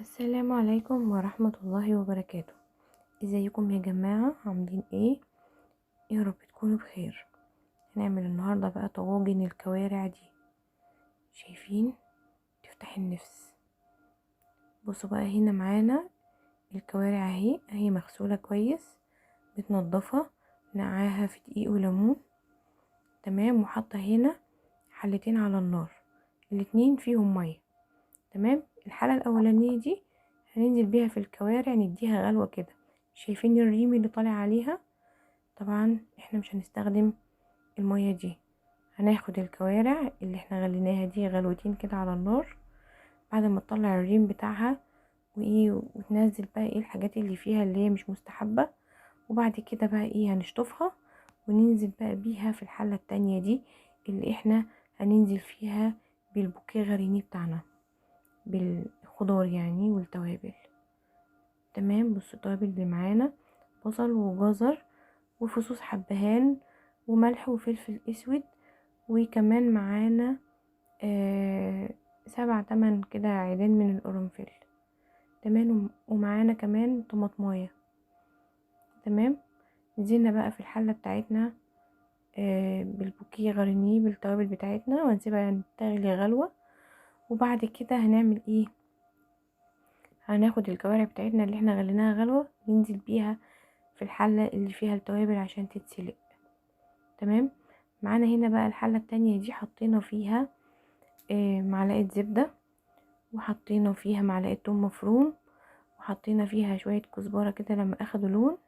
السلام عليكم ورحمة الله وبركاته. ازيكم يا جماعة، عاملين ايه؟ يا رب تكونوا بخير. هنعمل النهاردة بقى طواجن الكوارع دي. شايفين؟ تفتح النفس. بصوا بقى، هنا معانا الكوارع اهي مغسولة كويس، متنضفة، نقعاها في دقيق وليمون. تمام. وحاطة هنا حلتين على النار، الاتنين فيهم مية. تمام. الحلة الاولانية دي هننزل بيها في الكوارع، نديها غلوة كده. شايفين الريم اللي طالع عليها؟ طبعا احنا مش هنستخدم المية دي، هناخد الكوارع اللي احنا غليناها دي غلوتين كده على النار، بعد ما تطلع الريم بتاعها وتنزل بقى ايه الحاجات اللي فيها اللي هي مش مستحبة. وبعد كده بقى ايه هنشطفها وننزل بقى بيها في الحلة التانية دي اللي احنا هننزل فيها بالبوكيه غريني بتاعنا، بالخضار يعني والتوابل. تمام. بصوا التوابل اللي معانا: بصل وجزر وفصوص حبهان وملح وفلفل اسود، وكمان معانا 7 8 كده عيدان من القرنفل. تمام. ومعانا كمان طماطمايه. تمام. نزلنا بقى في الحلة بتاعتنا بالبوكيه غرينيه بالتوابل بتاعتنا، وهنسيبها تغلي غلوة. وبعد كده هنعمل ايه؟ هناخد الكوارع بتاعتنا اللي احنا غليناها غلوة، ننزل بيها في الحلة اللي فيها التوابل عشان تتسلق. تمام. معانا هنا بقى الحلة التانية دي حطينا فيها معلقة زبدة، وحطينا فيها معلقة توم مفروم، وحطينا فيها شوية كزبرة كده لما اخدوا لون،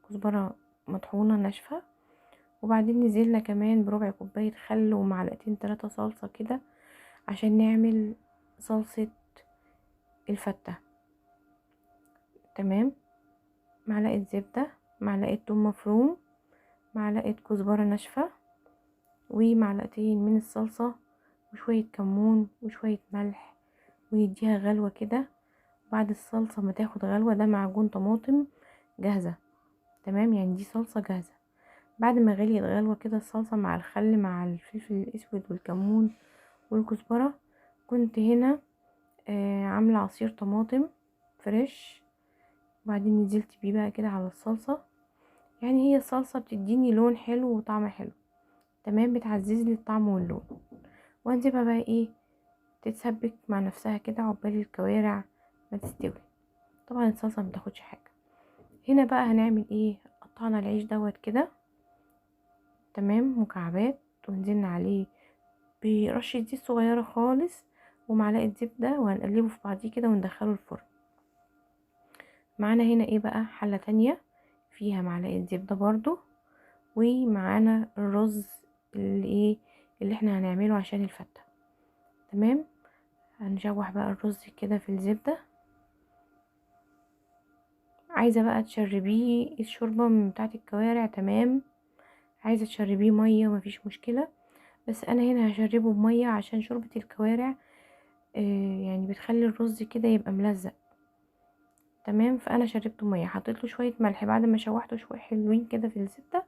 كزبرة مطحونة ناشفة. وبعدين نزلنا كمان بربع كوباية خل ومعلقتين 3 صلصة كده عشان نعمل صلصة الفتة. تمام. معلقة زبدة، معلقة توم مفروم، معلقة كزبرة ناشفة، ومعلقتين من الصلصة، وشوية كمون وشوية ملح، ونديها غلوة كده. بعد الصلصة ما تاخد غلوة، ده معجون طماطم جاهزة. تمام، يعني دي صلصة جاهزة. بعد ما غليت غلوة كده الصلصة مع الخل مع الفلفل الاسود والكمون والكزبرة، كنت هنا عاملة عصير طماطم فريش، وبعدين نزلت بيه بقى كده على الصلصة. يعني هي الصلصة بتديني لون حلو وطعم حلو. تمام، بتعززلي الطعم واللون. وهنسيبها بقى ايه تتسبك مع نفسها كده عقبال الكوارع ما تستوي. طبعا الصلصة ما بتاخدش حاجة. هنا بقى هنعمل ايه؟ قطعنا العيش دوت كده تمام مكعبات، ونزلنا عليه برشة زيت صغيرة خالص ومعلقة زبدة، وهنقلبه في بعضيه كده وندخله الفرن. معانا هنا ايه بقى؟ حلة تانية فيها معلقة زبدة برضو، ومعانا الرز اللي احنا هنعمله عشان الفتة. تمام. هنشوح بقى الرز كده في الزبدة. عايزة بقى تشربيه الشوربة من بتاعة الكوارع، تمام. عايزة تشربيه مية مفيش مشكلة، بس انا هنا هشربه بمية عشان شوربة الكوارع يعني بتخلي الرز كده يبقى ملزق. تمام. فانا شربته مية، حطيت له شوية ملح بعد ما شوحته شوية حلوين كده في الزبدة،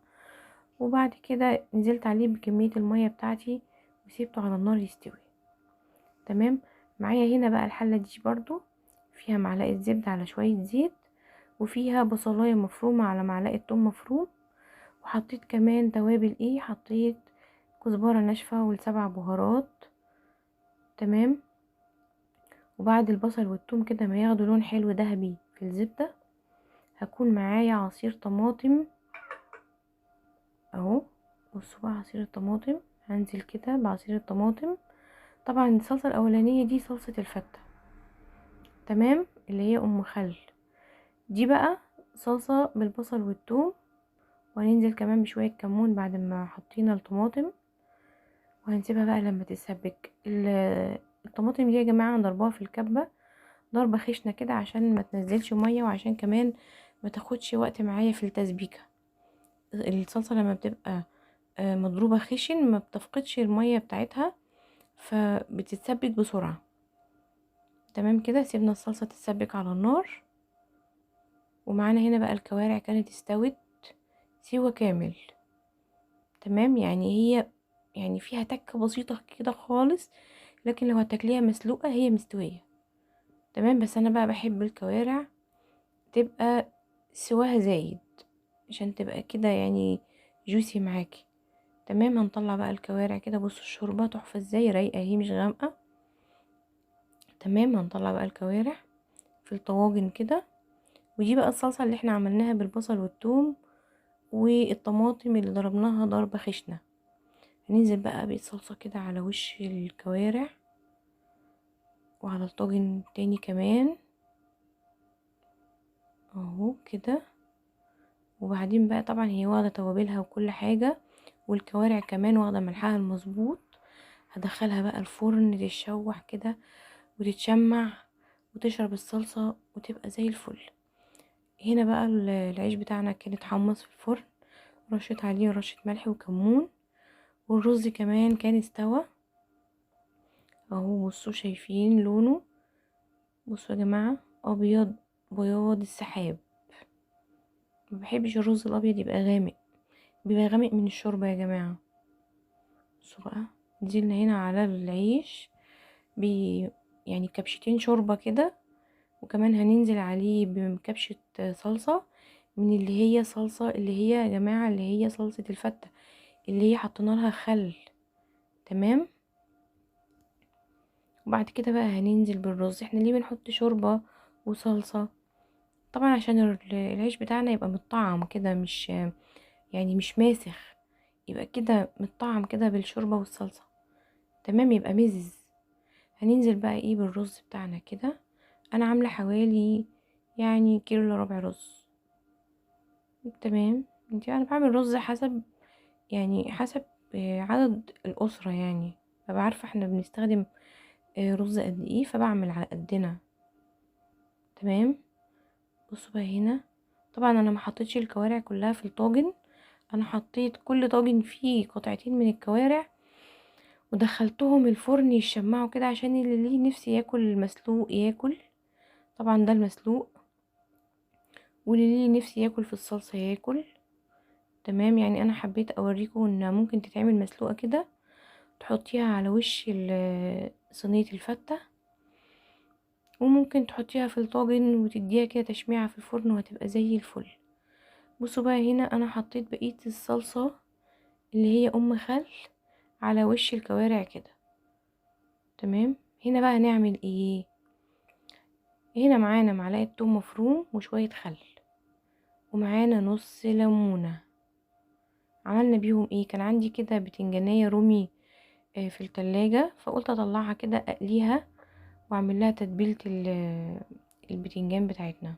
وبعد كده نزلت عليه بكمية المية بتاعتي وسيبته على النار يستوي. تمام. معايا هنا بقى الحلة دي برضو فيها معلقة زبدة على شوية زيت، وفيها بصلاية مفرومة على معلقة توم مفروم، وحطيت كمان توابل حطيت كزبرة ناشفة والسبع بهارات. تمام. وبعد البصل والثوم كده ما ياخدوا لون حلو ذهبي في الزبدة، هكون معايا عصير طماطم اهو. بصوا بقى عصير الطماطم، هنزل كده بعصير الطماطم. طبعا الصلصة الاولانية دي صلصة الفتة، تمام، اللي هي ام خل. دي بقى صلصة بالبصل والثوم، وهننزل كمان بشوية كمون بعد ما حطينا الطماطم، وهنسيبها بقى لما تتسبك. الطماطم دي يا جماعة ضربها في الكبة ضربة خشنة كده عشان ما تنزلش مية، وعشان كمان ما تاخدش وقت معايا في التسبيكة. الصلصة لما بتبقى مضروبة خشن ما بتفقدش المية بتاعتها، فبتتسبك بسرعة. تمام كده، سيبنا الصلصة تتسبك على النار. ومعانا هنا بقى الكوارع كانت استوت سوا كامل. تمام، يعني هي يعني فيها تكة بسيطة كده خالص، لكن لو هتاكليها مسلوقة هي مستوية. تمام. بس انا بقى بحب الكوارع تبقى سواها زايد عشان تبقى كده يعني جوسي معاكي. تمام. هنطلع بقى الكوارع كده، بصوا الشوربه تحفه ازاي، رايقه اهي مش غامقه. تمام. هنطلع بقى الكوارع في الطواجن كده. ودي بقى الصلصه اللي احنا عملناها بالبصل والثوم والطماطم اللي ضربناها ضربه خشنه. هننزل بقى بالصلصه كده على وش الكوارع وعلى الطاجن تاني كمان اهو كده. وبعدين بقى طبعا هي واخده توابلها وكل حاجه، والكوارع كمان واخده ملحها المظبوط. هدخلها بقى الفرن تتشوح كده وتتشمع وتشرب الصلصه وتبقى زي الفل. هنا بقى العيش بتاعنا كان اتحمص في الفرن، رشيت عليه رشه ملح وكمون. والرز كمان كان استوى اهو. بصوا شايفين لونه؟ بصوا يا جماعه، ابيض بياض السحاب. ما بحبش الرز الابيض يبقى غامق، بيبقى غامق من الشوربه يا جماعه. بصوا بقى، نزلنا هنا على العيش يعني كبشتين شوربة كده، وكمان هننزل عليه بكبشة صلصة من اللي هي صلصة اللي هي يا جماعة اللي هي صلصة الفتة اللي هي حطينا لها خل. تمام. وبعد كده بقى هننزل بالرز. احنا ليه بنحط شوربة وصلصة؟ طبعا عشان العيش بتاعنا يبقى متطعم كده، مش يعني مش ماسخ، يبقى كده متطعم كده بالشوربة والصلصة. تمام، يبقى مزز. هننزل بقى ايه بالرز بتاعنا كده. انا عامله حوالي يعني كيلو الا ربع رز. تمام. انا بعمل رز حسب يعني حسب عدد الاسره يعني، ببقى عارفه احنا بنستخدم رز قد ايه، فبعمل على قدنا. تمام. بصوا بقى هنا، طبعا انا ما حطيتش الكوارع كلها في الطاجن، انا حطيت كل طاجن فيه قطعتين من الكوارع ودخلتهم الفرن يشمعوا كده، عشان اللي ليه نفسي ياكل المسلوق ياكل. طبعا ده المسلوق، واللي ليه نفسي ياكل في الصلصة ياكل. تمام. يعني انا حبيت اوريكم ان ممكن تتعمل مسلوقة كده، تحطيها على وش صينية الفتة، وممكن تحطيها في الطاجن وتديها كده تشميعة في الفرن وهتبقى زي الفل. بصوا بقى هنا انا حطيت بقية الصلصة اللي هي خل على وش الكوارع كده. تمام. هنا بقى هنعمل ايه؟ هنا معانا معلقة توم مفروم وشوية خل، ومعانا نص ليمونة. عملنا بيهم ايه؟ كان عندي كده بتنجانية رومي في التلاجة، فقلت اطلعها كده اقليها واعمل لها تتبيلة البتنجان بتاعتنا.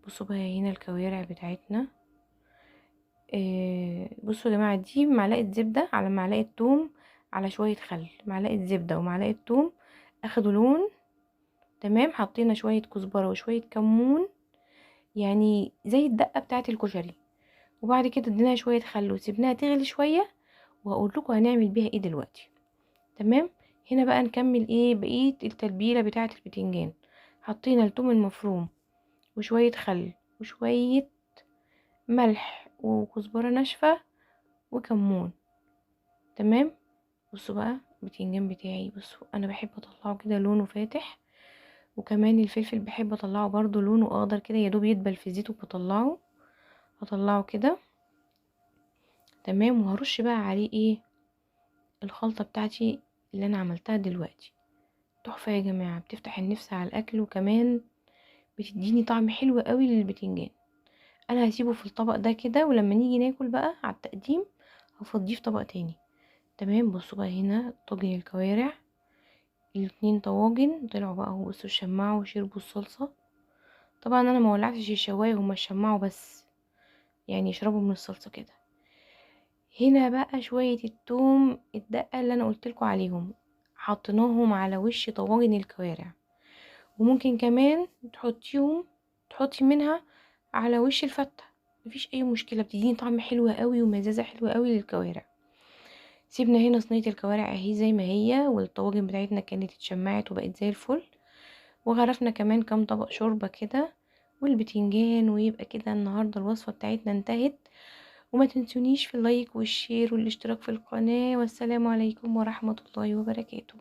بصوا بقى هنا الكوارع بتاعتنا. بصوا يا جماعة، دي معلقة زبدة على معلقة توم على شوية خل، معلقة زبدة ومعلقة توم اخدوا لون. تمام. حطينا شوية كزبرة وشوية كمون، يعني زي الدقة بتاعت الكشري. وبعد كده اديناها شوية خل وسيبناها تغلي شوية، وهقول لكم هنعمل بيها ايه دلوقتي. تمام. هنا بقى نكمل ايه بقية التتبيلة بتاعة البتنجان. حطينا الثوم المفروم وشوية خل وشوية ملح وكزبرة ناشفة وكمون. تمام. بصوا بقى البتنجان بتاعي، بصوا انا بحب اطلعه كده لونه فاتح، وكمان الفلفل بحب اطلعه برضو لونه اخضر كده، يدوب يدبل في الزيت وبطلعه. هطلعه كده. تمام. وهرش بقى عليه ايه الخلطة بتاعتي اللي انا عملتها دلوقتي. تحفة يا جماعة، بتفتح النفس على الاكل، وكمان بتديني طعم حلو قوي للبتنجان. انا هسيبه في الطبق ده كده، ولما نيجي ناكل بقى على التقديم هفضيه في طبق تاني. تمام. بصوا بقى هنا طاجن الكوارع، الاتنين طواجن طلعوا بقى اهو. بصوا شمعوا وشربوا الصلصة. طبعا انا ما ولعتش الشواية، هما شمعوا بس يعني يشربوا من الصلصة كده. هنا بقى شوية التوم الدقة اللي انا قلتلكوا عليهم، حطيناهم على وش طواجن الكوارع. وممكن كمان تحطي منها على وش الفتة، مفيش اي مشكلة، بتديني طعم حلو قوي ومزازة حلوة قوي للكوارع. سيبنا هنا صينية الكوارع اهي زي ما هي، والطواجن بتاعتنا كانت اتشمعت وبقت زي الفل، وغرفنا كمان كام طبق شوربة كده والبتنجان. ويبقى كده النهاردة الوصفة بتاعتنا انتهت. وما تنسونيش في اللايك والشير والاشتراك في القناة. والسلام عليكم ورحمة الله وبركاته.